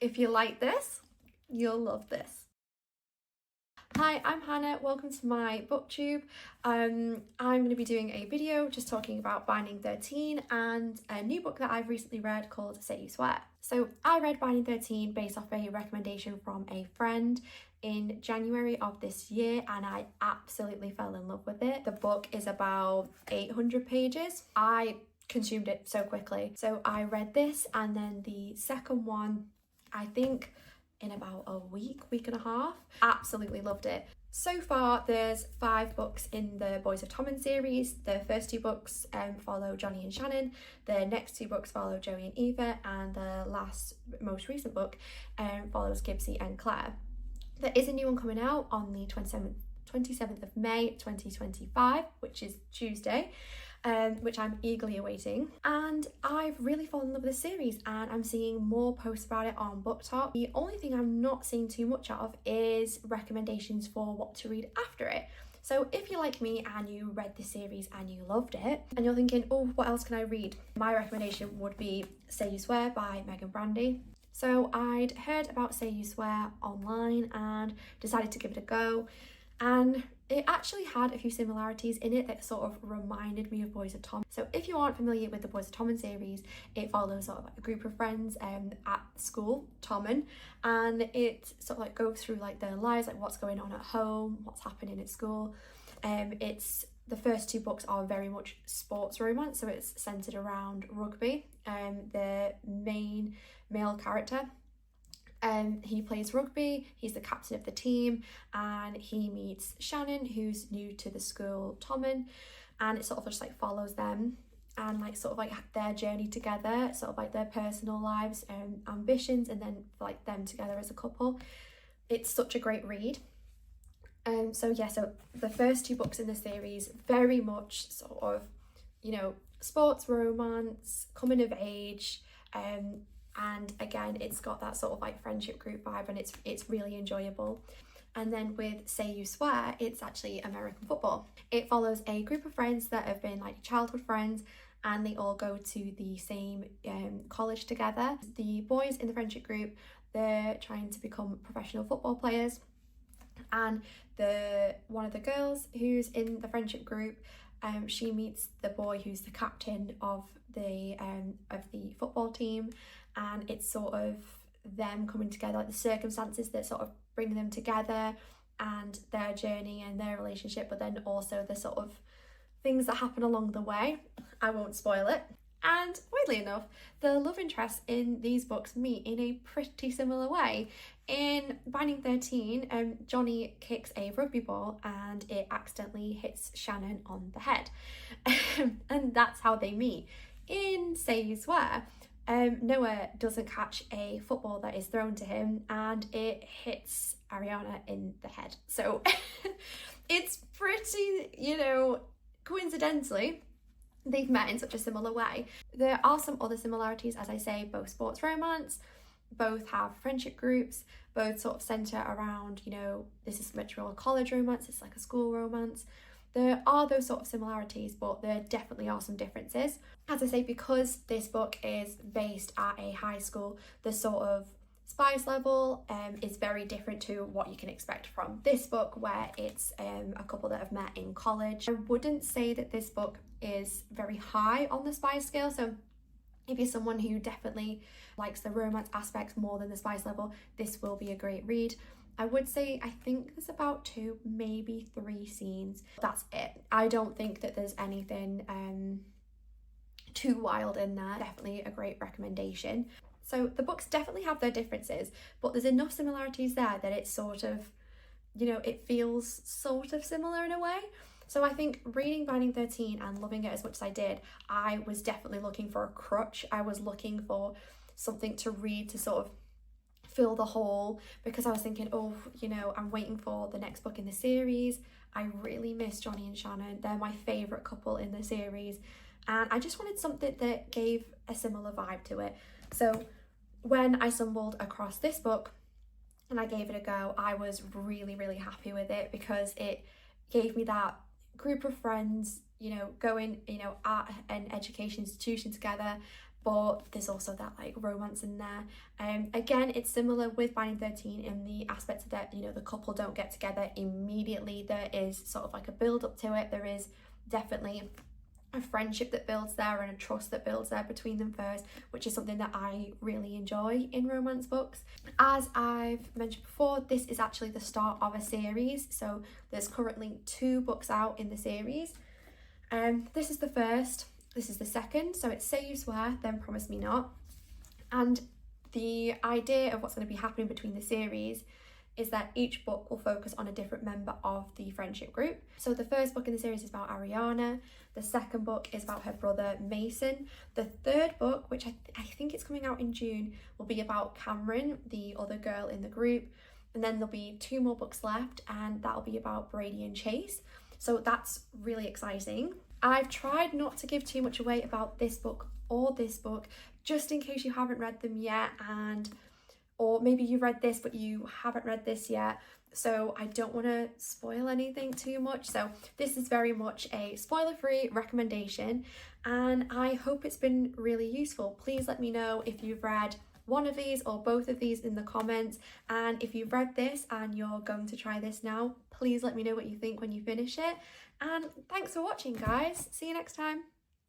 If you like this, you'll love this. Hi, I'm Hannah. Welcome to my booktube. I'm going to be doing a video just talking about Binding 13 and a new book that I've recently read called Say You Swear. So I read Binding 13 based off a recommendation from a friend in January of this year, and I absolutely fell in love with it. The book is about 800 pages. I consumed it so quickly. So I read this, and then the second one, I think in about a week and a half. Absolutely loved it. So far there's 5 books in the Boys of Tommen series. The first 2 books follow Johnny and Shannon, the next 2 books follow Joey and Eva, and the most recent book follows Gibbsy and Claire. There is a new one coming out on the 27th of May 2025, which is Tuesday, which I'm eagerly awaiting. And I've really fallen in love with this series, and I'm seeing more posts about it on BookTok. The only thing I'm not seeing too much of is recommendations for what to read after it. So if you're like me and you read this series and you loved it and you're thinking, oh, what else can I read? My recommendation would be Say You Swear by Meagan Brandy. So I'd heard about Say You Swear online and decided to give it a go. And it actually had a few similarities in it that sort of reminded me of Boys of Tommen. So if you aren't familiar with the Boys of Tommen series, it follows sort of like a group of friends at school, Tommen, and it sort of like goes through like their lives, like what's going on at home, what's happening at school. The first 2 books are very much sports romance, so it's centered around rugby. The main male character, he plays rugby, he's the captain of the team, and he meets Shannon, who's new to the school, Tommen, and it sort of just like follows them and like sort of like their journey together, sort of like their personal lives and ambitions, and then like them together as a couple. It's such a great read. So the first 2 books in the series, very much sort of, you know, sports romance, coming of age, and again, it's got that sort of like friendship group vibe, and it's really enjoyable. And then with Say You Swear, it's actually American football. It follows a group of friends that have been like childhood friends, and they all go to the same college together. The boys in the friendship group, they're trying to become professional football players, and one of the girls who's in the friendship group, she meets the boy who's the captain of the football team, and it's sort of them coming together, like the circumstances that sort of bring them together and their journey and their relationship, but then also the sort of things that happen along the way. I won't spoil it. And weirdly enough, the love interests in these books meet in a pretty similar way. In Binding 13, Johnny kicks a rugby ball and it accidentally hits Shannon on the head. And that's how they meet. In Say You Swear, Noah doesn't catch a football that is thrown to him, and it hits Ariana in the head. So it's pretty, coincidentally, they've met in such a similar way. There are some other similarities, as I say, both sports romance, both have friendship groups, both sort of centre around, this is much more college romance, it's like a school romance. There are those sort of similarities, but there definitely are some differences. As I say, because this book is based at a high school, the sort of spice level is very different to what you can expect from this book, where it's a couple that have met in college. I wouldn't say that this book is very high on the spice scale, so if you're someone who definitely likes the romance aspects more than the spice level, this will be a great read. I would say I think there's about 2, maybe 3 scenes. That's it. I don't think that there's anything too wild in there. Definitely a great recommendation. So the books definitely have their differences, but there's enough similarities there that it's sort of, it feels sort of similar in a way. So I think reading Binding 13 and loving it as much as I did, I was definitely looking for a crutch. I was looking for something to read to sort of fill the hole, because I was thinking, I'm waiting for the next book in the series. I really miss Johnny and Shannon. They're my favourite couple in the series, and I just wanted something that gave a similar vibe to it. So when I stumbled across this book and I gave it a go, I was really, really happy with it, because it gave me that group of friends, going, at an education institution together, but there's also that like romance in there. Again, it's similar with Binding 13 in the aspect that, you know, the couple don't get together immediately. There is sort of like a build up to it. There is definitely a friendship that builds there and a trust that builds there between them first, which is something that I really enjoy in romance books. As I've mentioned before, this is actually the start of a series, so there's currently 2 books out in the series. This is the first, this is the second, so it's Say You Swear, Then Promise Me Not. And the idea of what's going to be happening between the series is that each book will focus on a different member of the friendship group. So the first book in the series is about Ariana, the second book is about her brother Mason, the third book, which I think it's coming out in June, will be about Cameron, the other girl in the group, and then there'll be 2 more books left, and that'll be about Brady and Chase. So that's really exciting. I've tried not to give too much away about this book or this book, just in case you haven't read them yet, or maybe you read this but you haven't read this yet, so I don't want to spoil anything too much. So this is very much a spoiler-free recommendation, and I hope it's been really useful. Please let me know if you've read one of these or both of these in the comments, and if you've read this and you're going to try this now, please let me know what you think when you finish it. And thanks for watching, guys. See you next time.